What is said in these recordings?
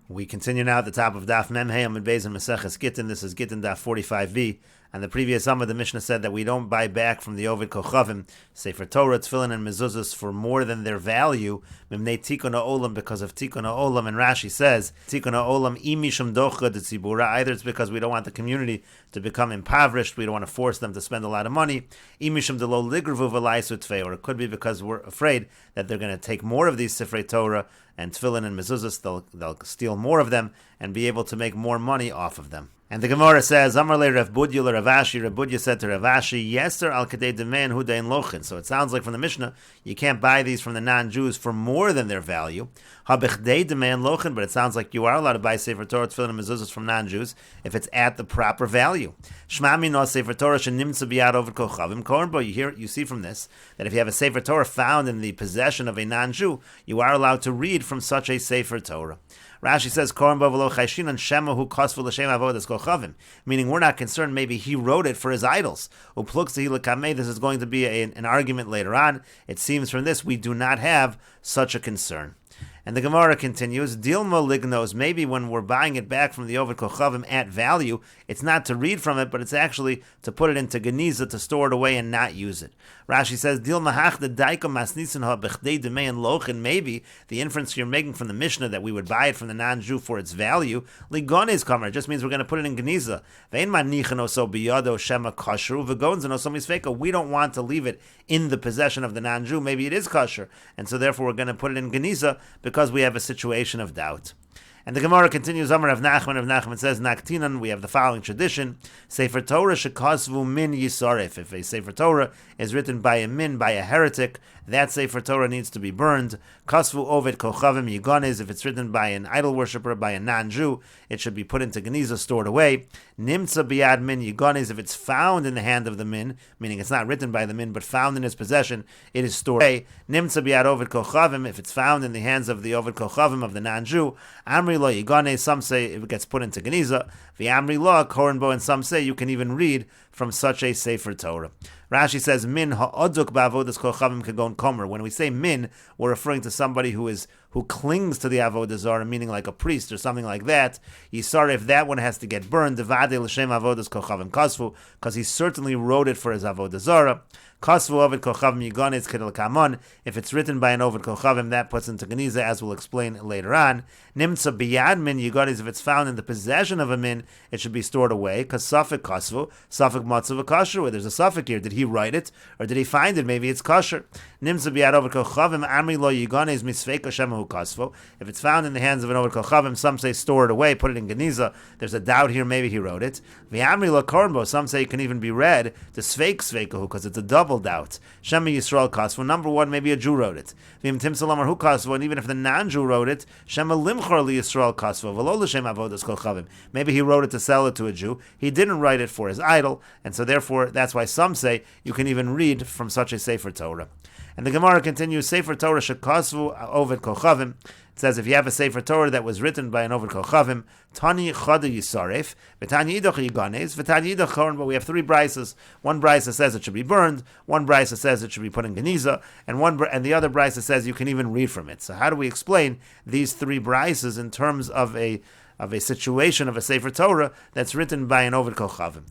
We continue now at the top of Daf Memhei Amud Beis and Meseches Gittin. This is Gittin Daf 45b. And the previous Amud, the Mishnah said that we don't buy back from the Ovid Kochavim, Sefer Torah, Tefillin, and Mezuzahs for more than their value, Mimnei Tikkun HaOlam, because of Tikkun HaOlam. And Rashi says, Tikkun HaOlam, Imishum Docha de Tzibura. Either it's because we don't want the community to become impoverished, we don't want to force them to spend a lot of money, Imishum Delo Ligravu V'Laisu Tvei, or it could be because we're afraid that they're going to take more of these Sifrei Torah and Tefillin and Mezuzahs, they'll steal more of them and be able to make more money off of them. And the Gemara says, Amar le Rav Budya le Rav Ashi. Rav Budya said to Rav Ashi, Yeser al kadei demen hu dein lochin. So it sounds like from the Mishnah, you can't buy these from the non-Jews for more than their value. Ha bechdei demen lochin, but it sounds like you are allowed to buy Sefer Torah, Tefillin, and Mezuzahs from non-Jews if it's at the proper value. Shma mino Sefer Torah shenimtza biyad over kochavim korbo. You see from this that if you have a Sefer Torah found in the possession of a non-Jew, you are allowed to read from such a Sefer Torah. Rashi says, meaning we're not concerned, maybe he wrote it for his idols. This is going to be an argument later on. It seems from this we do not have such a concern. And the Gemara continues, Dilma lignos, maybe when we're buying it back from the Ovid Kochavim at value, it's not to read from it, but it's actually to put it into Geniza, to store it away and not use it. Rashi says, Dilma hach the daika masnisin ha bechdei demein lochin, maybe the inference you're making from the Mishnah that we would buy it from the non-Jew for its value, ligones kamer, it just means we're going to put it in Geniza. Vein manichin oso biyado shema kashru, v'gonzin oso misfeka, we don't want to leave it in the possession of the non-Jew, maybe it is kosher, and so therefore we're going to put it in Geniza, because we have a situation of doubt. And the Gemara continues, Amar of Nachman says, Naktinan, we have the following tradition, Sefer Torah shekasvu min yisaref. If a Sefer Torah is written by a min, by a heretic, that Sefer Torah needs to be burned. Kasvu ovet kochavim yiganes, if it's written by an idol worshiper, by a non-Jew, it should be put into Geniza, stored away. Nimtza biyad min yiganes, if it's found in the hand of the min, meaning it's not written by the min, but found in his possession, it is stored away. Nimtza biyad ovet kochavim, if it's found in the hands of the ovet kochavim, of the non-Jew, Amri lo yigane, some say it gets put into Geniza. V'amri lo korenbo, and some say you can even read from such a Sefer Torah. Rashi says, Min ha'oduk ba'avodas kochavim kagon komer. When we say min, we're referring to somebody who clings to the avodah zarah, meaning like a priest or something like that. Yisar, if that one has to get burned, devade l'shem avodas kochavim kasvu, because he certainly wrote it for his avodah zarah. Kasvu ovid kochavim yiganes kedel kamon. If it's written by an ovid kochavim, that puts into Geniza, as we'll explain later on. Nimtza biyad min yiganes, if it's found in the possession of a min, it should be stored away. Because safek kasvu, safek matzav kosher, where there's a suffix here. Did he write it, or did he find it? Maybe it's kosher. Nimtza biyad ovid kochavim amri lo yiganes misfeika shemahu kasvu. If it's found in the hands of an ovid kochavim, some say store it away, put it in Geniza. There's a doubt here, maybe he wrote it. V'amri lo kornbo, some say it can even be read to sveik sveikahu, because it's a double doubt. Shema Yisrael kasvu. Number one, maybe a Jew wrote it. V'im timsal amar hu kasvu, and even if the non-Jew wrote it, Shema limchor li Yisrael kasvu v'lo l'shem avodas kochavim. Maybe he wrote it to sell it to a Jew. He didn't write it for his idol, and so therefore that's why some say you can even read from such a Sefer Torah. And the Gemara continues, Sefer Torah shekasvu ovid kochavim. It says if you have a Sefer Torah that was written by an ovid kochavim, Tani chada yisaref, v'tani yidach yiganes, v'tani yidach choron. But we have three brises. One brisa says it should be burned. One brisa says it should be put in Geniza, and the other brisa says you can even read from it. So how do we explain these three brises in terms of a situation of a Sefer Torah that's written by an ovid kochavim?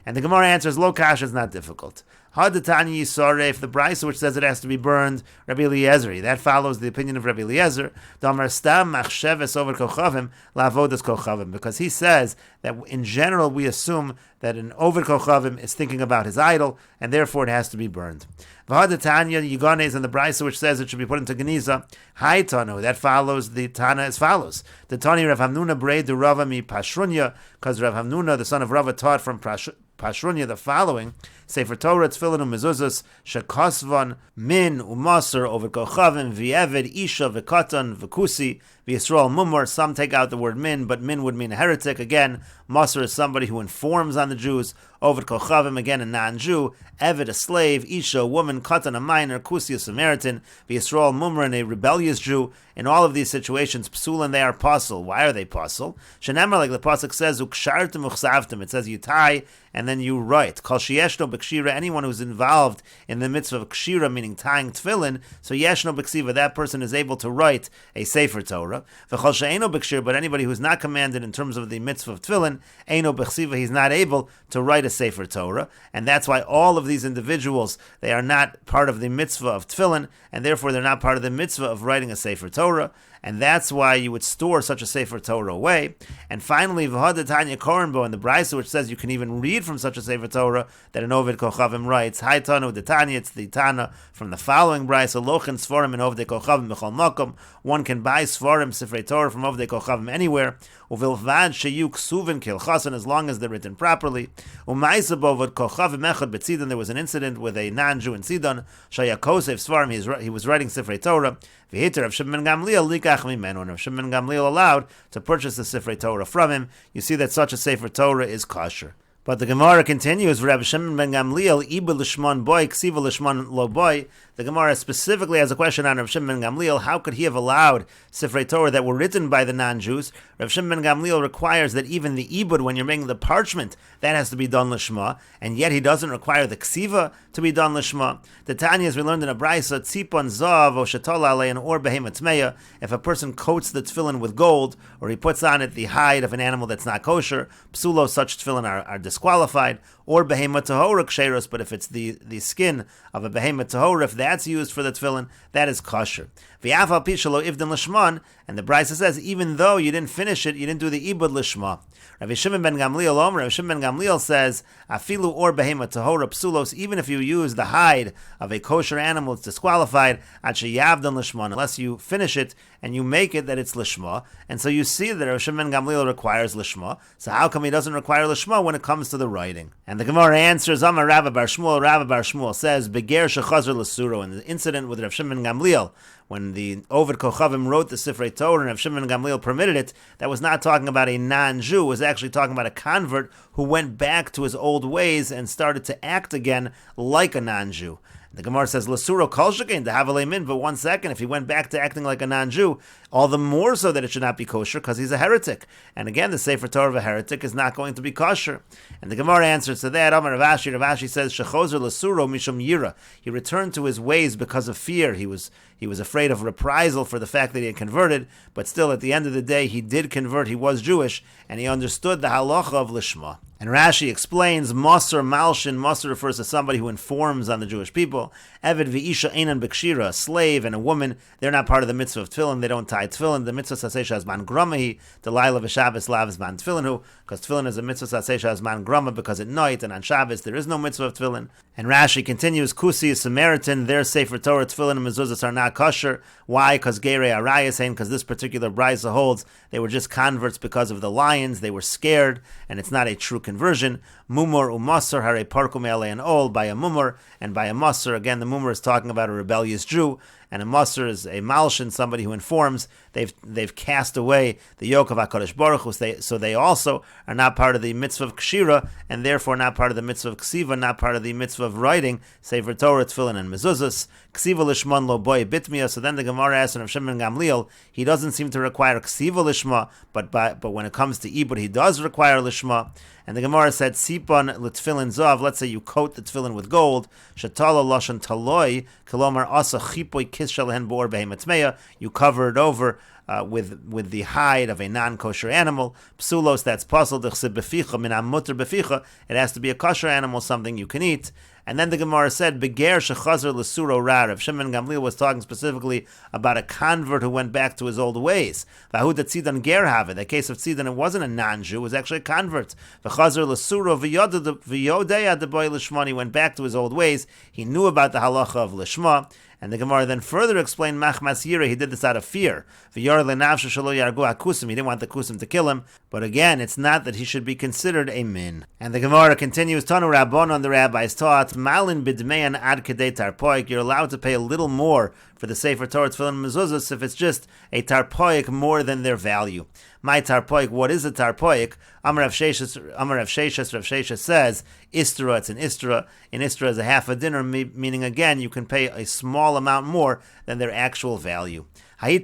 And the Gemara answers, Lo kash is not difficult. Hadatani Yisaref, the brisa which says it has to be burned, Rabbi Eliezer, that follows the opinion of Rabbi Eliezer, Damar stam machsheves over kochavim la'avodas kochavim, because he says that in general we assume that an over kochavim is thinking about his idol, and therefore it has to be burned. V'hadatanya Yiganes, and the brisa which says it should be put into Geniza, Hai Tanu, that follows the Tana as follows. The Tani Rav Hamnuna brei de Rava mi Pashrunya, because Rav Hamnuna, the son of Rava, taught from Pashrunya the following: Sefer Torah, Tefillin, Mezuzahs, Shekasvan, Min, Umasar, over Kochavim, V'eved, Isha, V'katan, V'kusi, V'Yisrael Mumar. Some take out the word min, but min would mean a heretic. Again, Masar is somebody who informs on the Jews. Over Kochavim, again, a non-Jew. Eved, a slave. Isha, a woman. Katan, a minor. Kusi, a Samaritan. V'Yisrael Mumar, a rebellious Jew. In all of these situations, psulan, they are pasul. Why are they pasul? Shenemar, like the pasuk says, Ukshartim uchsavtim. It says you tie and then you write. Kol sheyeshno b'kshira, anyone who's involved in the mitzvah of kshira, meaning tying tefillin, so yeshno b'ksiva, that person is able to write a Sefer Torah. V'chol she'eno b'kshira, but anybody who's not commanded in terms of the mitzvah of tefillin, eno b'ksiva, he's not able to write a Sefer Torah, and that's why all of these individuals, they are not part of the mitzvah of tefillin, and therefore they're not part of the mitzvah of writing a Sefer Torah, and that's why you would store such a Sefer Torah away. And finally, V'had Tanya Korenbo, in the Brisa, which says you can even read from such a Sefer Torah, that an Oved Kochavim writes, Hai Tanu the Tanya, it's the Tana from the following Brisa, Lochin Sforim and Oved Kochavim B'chol Makom, one can buy Sforim, Sifrei Torah from Oved Kochavim anywhere, Uvilvad Sheyu Ksuvin Kilchasan, as long as they're written properly. Umaisa Bovod Kochavim Echad B'Tzidon, there was an incident with a non-Jew in Sidon, Shayakosef Sforim, he was writing Sifrei Torah, V'hitter of Shimon Gamliel Likach Mimenu, and Rav Shimon Gamliel allowed to purchase the Sifrei Torah from him. You see that such a Sefer Torah is kosher. But the Gemara continues, Rabbi Shimon ben Gamliel, Iba l'shmon boy, Ksiva l'shmon lo boy. The Gemara specifically has a question on Rabbi Shimon ben Gamliel. How could he have allowed Sifrei Torah that were written by the non-Jews? Rabbi Shimon ben Gamliel requires that even the Ibud, when you're making the parchment, that has to be done l'shma, and yet he doesn't require the Ksiva to be done l'shma. The Tanya, as we learned in a Brisa, Tzipon zav o shetola alein or behemoth tmeya, if a person coats the tefillin with gold, or he puts on it the hide of an animal that's not kosher, psulo, such tefillin are disqualified, or behemoth tahora ksheros, but if it's the skin of a behemoth tahora, if that's used for the tefillin, that is kosher. V'afal pishalo ivdin l'shman, and the Brisa says, even though you didn't finish it, you didn't do the ibud l'shma. Rabbi Shimon ben Gamliel Omer, Rabbi Shimon ben Gamliel says, afilu or behemoth tahora psulos, even if you use the hide of a kosher animal, it's disqualified, ad sheyavdan l'shman, unless you finish it and you make it that it's l'shma. And so you see that Rabbi Shimon ben Gamliel requires l'shma. So how come he doesn't require l'shma when it comes to the writing? And the Gemara answers, Amar Rava bar Shmuel says, beger shechazar l'suro, in the incident with Rabbi Shimon ben Gamliel, when the Oved Kochavim wrote the Sifrei Torah and Rav Shimon Gamliel permitted it, that was not talking about a non-Jew, it was actually talking about a convert who went back to his old ways and started to act again like a non-Jew. The Gemara says, Lasuro kol shekein dehavale min, but 1 second, if he went back to acting like a non-Jew, all the more so that it should not be kosher, because he's a heretic. And again, the Sefer Torah of a heretic is not going to be kosher. And the Gemara answers to that, Amar Rav Ashi says, Shechozer Lasuro mishum yira. He returned to his ways because of fear. He was afraid of reprisal for the fact that he had converted, but still, at the end of the day, he did convert, he was Jewish, and he understood the halacha of Lishma. And Rashi explains, Moser Malshin, Moser refers to somebody who informs on the Jewish people. Eved v'isha einan b'kshira, a slave and a woman, they're not part of the mitzvah of tefillin, they don't tie tefillin. The mitzvah sasesha as man gramahi, Delilah v'Shabbos lav as man tefillinu, because tefillin is a mitzvah sasesha as man grama, because at night and on Shabbos there is no mitzvah of tefillin. And Rashi continues, Kusi is Samaritan, their Sefer Torah, tefillin and mezuzahs are not kosher. Why? Because Gerei Arayah saying, because this particular brisa holds they were just converts because of the lions, they were scared, and it's not a true conversion. Mumor umasar hare parkum and ol, by a mumor and by a masar. Again, the mumor is talking about a rebellious Jew, and a masar is a malshin, somebody who informs. They've cast away the yoke of HaKadosh Baruch Hu, so they also are not part of the mitzvah of kshira, and therefore not part of the mitzvah of ksiva, not part of the mitzvah of writing, Sefer Torah, tefillin, and mezuzahs. Ksiva lishman lo boy bitmia. So then the Gemara asks Rav Shimon Gamliel, he doesn't seem to require ksiva lishma, but when it comes to ibud, he does require lishma. And the Gemara said, Sipon l'tfilin zav, let's say you coat the tefillin with gold, shatala lashon taloi, kilomar asa chipoy kis shalahen bor behematmeya, you cover it over with the hide of a non-kosher animal. Psulos, that's puzzled, beficha, min mutter beficha, it has to be a kosher animal, something you can eat. And then the Gemara said, Beger shechazer l'suro rar. If Shimon Gamliel was talking specifically about a convert who went back to his old ways. Vahuda tzidon ger have. In the case of tzidon, it wasn't a non-Jew, it was actually a convert. V'chazer l'suro v'yodea de boy l'shma. He went back to his old ways. He knew about the halacha of l'shma. And the Gemara then further explained, Machmas Yira, he did this out of fear. He didn't want the kusim to kill him. But again, it's not that he should be considered a min. And the Gemara continues, Tanu Rabbanon, the rabbis taught, Malin bidmeyan ad kedei tarpoik, you're allowed to pay a little more for the Sefer Torah, tefillin, mezuzahs if it's just a tarpoik more than their value. My tarpoik, what is a tarpoik? Amar Rav Sheshes says, Istra, it's an Istra. An Istra is a half a dinner, meaning again, you can pay a small amount more than their actual value. There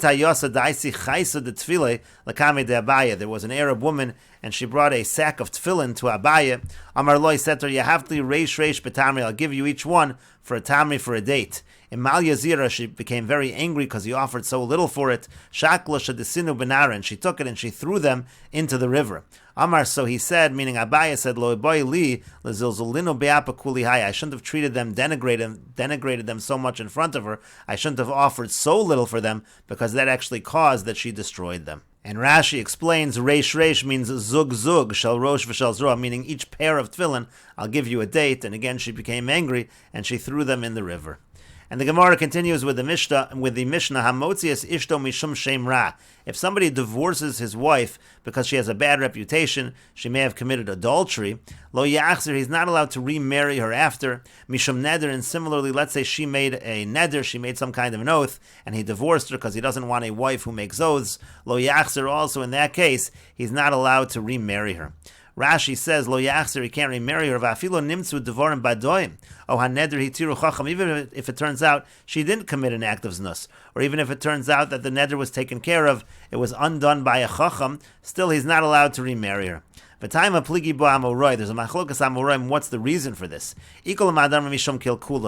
was an Arab woman, and she brought a sack of tefillin to Abaye. Amar Loi said to her, Yahavli reish betamri, I'll give you each one for a tamri for a date. In Mal Yazira, she became very angry because he offered so little for it. Shakla shadisinu benara, and she took it and she threw them into the river. Amar, so he said, meaning Abaye said, Lo boy li lezilzulinu be'apa kuli hay. I shouldn't have treated them, denigrated them so much in front of her. I shouldn't have offered so little for them, because that actually caused that she destroyed them. And Rashi explains, reish means zug, shel rosh v'shel zroa, meaning each pair of tefillin, I'll give you a date. And again, she became angry, and she threw them in the river. And the Gemara continues with the Mishnah, Hamotzias ishto mishum shem ra. If somebody divorces his wife because she has a bad reputation, she may have committed adultery, lo yachzer, he's not allowed to remarry her after, mishum neder, and similarly, let's say she made a neder, she made some kind of an oath, and he divorced her because he doesn't want a wife who makes oaths, lo yachzer, also in that case, he's not allowed to remarry her. Rashi says, Lo yachzer, he can't remarry her. Va'afilo nimtzu devorim badoim. Oh, haneder hitiru chacham. Even if it turns out she didn't commit an act of znus, or even if it turns out that the neder was taken care of, it was undone by a chacham, still he's not allowed to remarry her. There's a machlokas amoraim. What's the reason for this?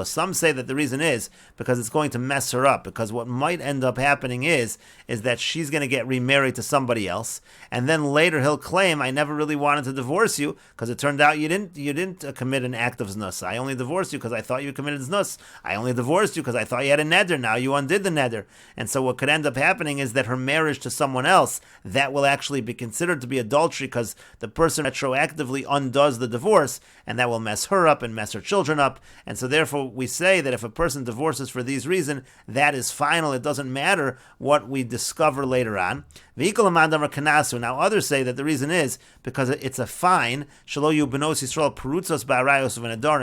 Some say that the reason is because it's going to mess her up. Because what might end up happening is that she's going to get remarried to somebody else, and then later he'll claim, "I never really wanted to divorce you because it turned out you didn't commit an act of znus. I only divorced you because I thought you committed znus. I only divorced you because I thought you had a neder. Now you undid the neder." And so what could end up happening is that her marriage to someone else, that will actually be considered to be adultery, because the person retroactively undoes the divorce, and that will mess her up and mess her children up. And so therefore we say that if a person divorces for these reasons, that is final. It doesn't matter what we discover later on. Now others say that the reason is because it's a fine,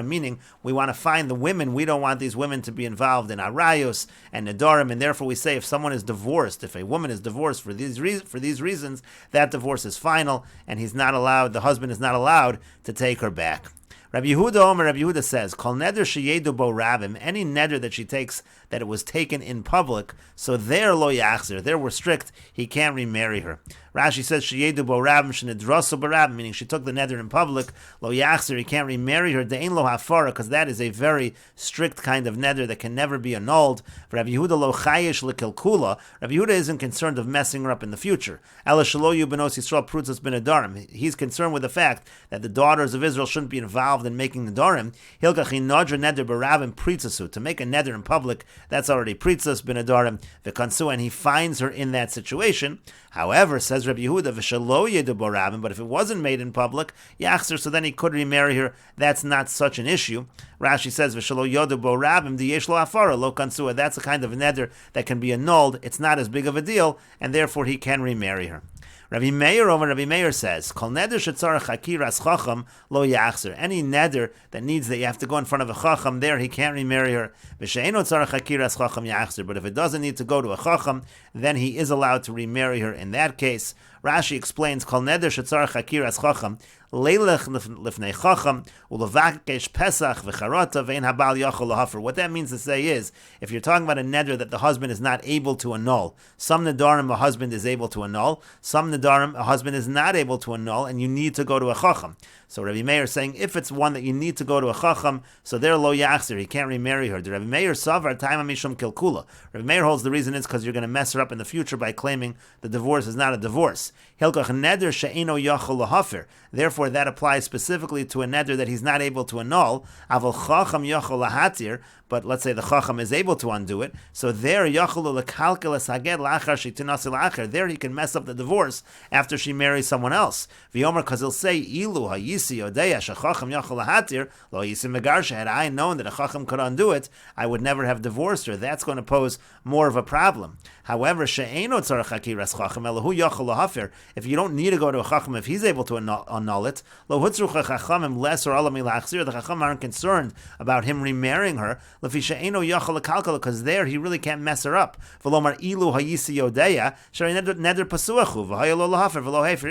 meaning we want to find the women. We don't want these women to be involved in arayos and nedarim, and therefore we say if someone is divorced, if a woman is divorced for these reasons, that divorce is final, and the husband is not allowed to take her back. Rabbi Yehuda says, Kol neder sheyedu bo rabim, any neder that she takes, that it was taken in public, so there lo yachzer, there we're strict, he can't remarry her. Rashi says, sheyedu bo rabim shenedrasu bo rabim, meaning she took the neder in public, lo yachzer, he can't remarry her, de'en lo hafara, because that is a very strict kind of neder that can never be annulled. Rabbi Yehuda lo chayish lekilkula, Rabbi Yehuda isn't concerned of messing her up in the future. Ela shelo yu benos Yisrael prutzas benedarim, he's concerned with the fact that the daughters of Israel shouldn't be involved in making the darim. Hilkachin nadra neder baravim pritzasu, to make a neder in public, that's already pritzas benedarim v'kansu, and he finds her in that situation. However, says Rabbi Yehuda, v'shalo yedu baravim, but if it wasn't made in public, yachzer, so then he could remarry her. That's not such an issue. Rashi says, v'shalo yedu baravim diyesh lo afara lo kansu, that's a kind of neder that can be annulled. It's not as big of a deal, and therefore he can remarry her. Rabbi Meir says, Kol neder shetzarech hakiras chacham lo yachzer. Any neder that needs that you have to go in front of a chacham, there he can't remarry her. V'she'eno tzarech hakiras chacham yachzer. But if it doesn't need to go to a chacham, then he is allowed to remarry her in that case. Rashi explains, Kol neder shetzarech hakiras chacham leilech lifnei chacham ulevakesh pesach v'charata ve'en habal yachol lahafer. What that means to say is, if you're talking about a neder that the husband is not able to annul, some nedarim a husband is able to annul, some nedarim a husband is not able to annul, and you need to go to a chacham. So Rabbi Meir is saying, if it's one that you need to go to a chacham, so there lo yachzer, he can't remarry her. The Rabbi Meir savar taima mishum kilkula. Rabbi Meir holds the reason is because you're going to mess her up in the future by claiming the divorce is not a divorce. Hilkach neder she'eno yachol lahafer. Therefore, that applies specifically to a neder that he's not able to annul. Aval chacham yachol lahatir. But let's say the chacham is able to undo it, so there yacholu lekalkel esaged lachar shetinas lachar. There he can mess up the divorce after she marries someone else. V'yomer, because he'll say ilu hayisi odeya shachacham yachol lahatir lo yisi megarsha. Had I known that a chacham could undo it, I would never have divorced her. That's going to pose more of a problem. However, she'eno tzarech hakiras chacham elahu yachol lahafer. If you don't need to go to a chacham, if he's able to annul it, lo hutzrucha chachamim less or alam ilachzir. The chacham aren't concerned about him remarrying her. because there he really can't mess her up. He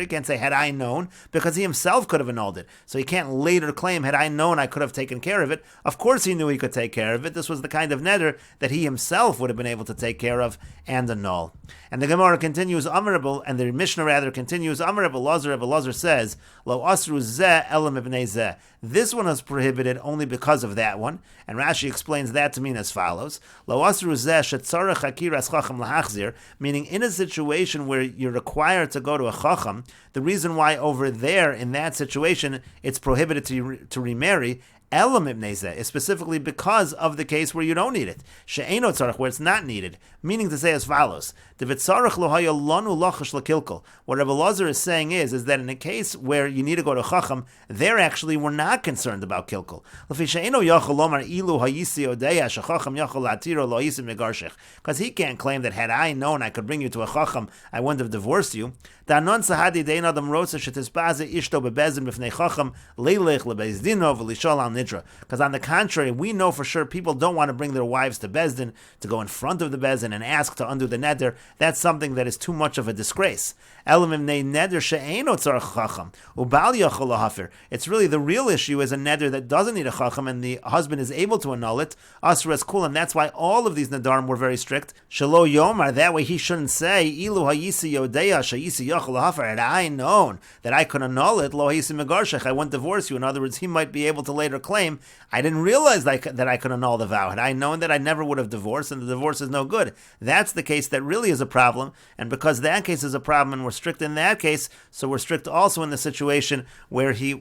can't say, had I known, because he himself could have annulled it. So he can't later claim, had I known, I could have taken care of it. Of course he knew he could take care of it. This was the kind of neder that he himself would have been able to take care of and annul. And the Gemara continues, and the Mishnah rather continues, Lazar says, Lo asru zeh elam ibnei zeh. This one is prohibited only because of that one. And Rashi explains that to mean as follows. Lo asru zeh shetzarech hakiras chacham lahachzir, meaning in a situation where you're required to go to a chacham, the reason why over there, in that situation, it's prohibited to remarry, Elam ibnei zeh is specifically because of the case where you don't need it. She'eno tzarech, where it's not needed. Meaning to say as follows: what Rebbe Lazar is saying is that in a case where you need to go to Chacham, there actually we're not concerned about kilkul. Because he can't claim that had I known I could bring you to a Chacham, I wouldn't have divorced you. Because on the contrary, we know for sure people don't want to bring their wives to Bezdin, to go in front of the Bezdin and ask to undo the neder. That's something that is too much of a disgrace. It's really the real issue is a neder that doesn't need a chacham and the husband is able to annul it. Asr es kul, and that's why all of these nedarim were very strict. Shelo yomar, that way he shouldn't say, Ilu hayisi yodeya shayisi yochel hafer, had I known that I could annul it, lo hayisi megarshech, I won't divorce you. In other words, he might be able to later claim, I didn't realize that I could annul the vow. Had I known that, I never would have divorced, and the divorce is no good. That's the case that really is a problem, and because that case is a problem and we're strict in that case, so we're strict also in the situation where he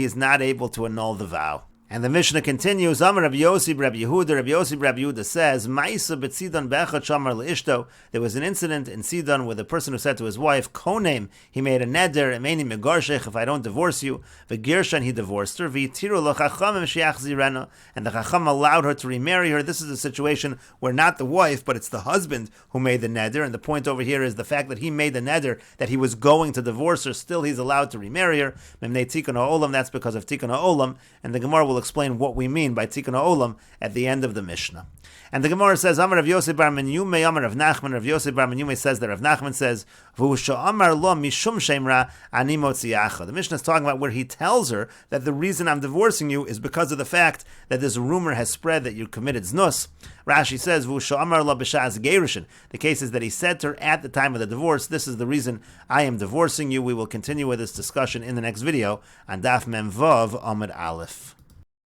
is not able to annul the vow. And the Mishnah continues, Amar Rabbi Yossi Rabbi Yehuda says, Ma'isa b'tzidon be'echad shamar le'ishto. There was an incident in Sidon with a person who said to his wife, Konem, he made a neder, emeni megarshech, if I don't divorce you, v'girshan, he divorced her, v'yitiru lo chachamim she'achzirena, and the chacham allowed her to remarry her. This is a situation where not the wife, but it's the husband who made the neder, and the point over here is the fact that he made the neder, that he was going to divorce her, still he's allowed to remarry her. Memnei tikkun ha'olam, that's because of tikkun ha'olam, and the Gemara will explain what we mean by tikkun ha'olam at the end of the Mishnah. And the Gemara says, Amar Rav Yosef bar Menyume, Amar Rav Nachman. Rav Yosef bar Menyume says that Rav Nachman says, V'hu Amar lo mishum shemra ani motziacha. The Mishnah is talking about where he tells her that the reason I'm divorcing you is because of the fact that this rumor has spread that you committed znus. Rashi says, V'hu Amar lo b'shas gerishin. The case is that he said to her at the time of the divorce, this is the reason I am divorcing you. We will continue with this discussion in the next video on Daf Mem Vav Amud Aleph.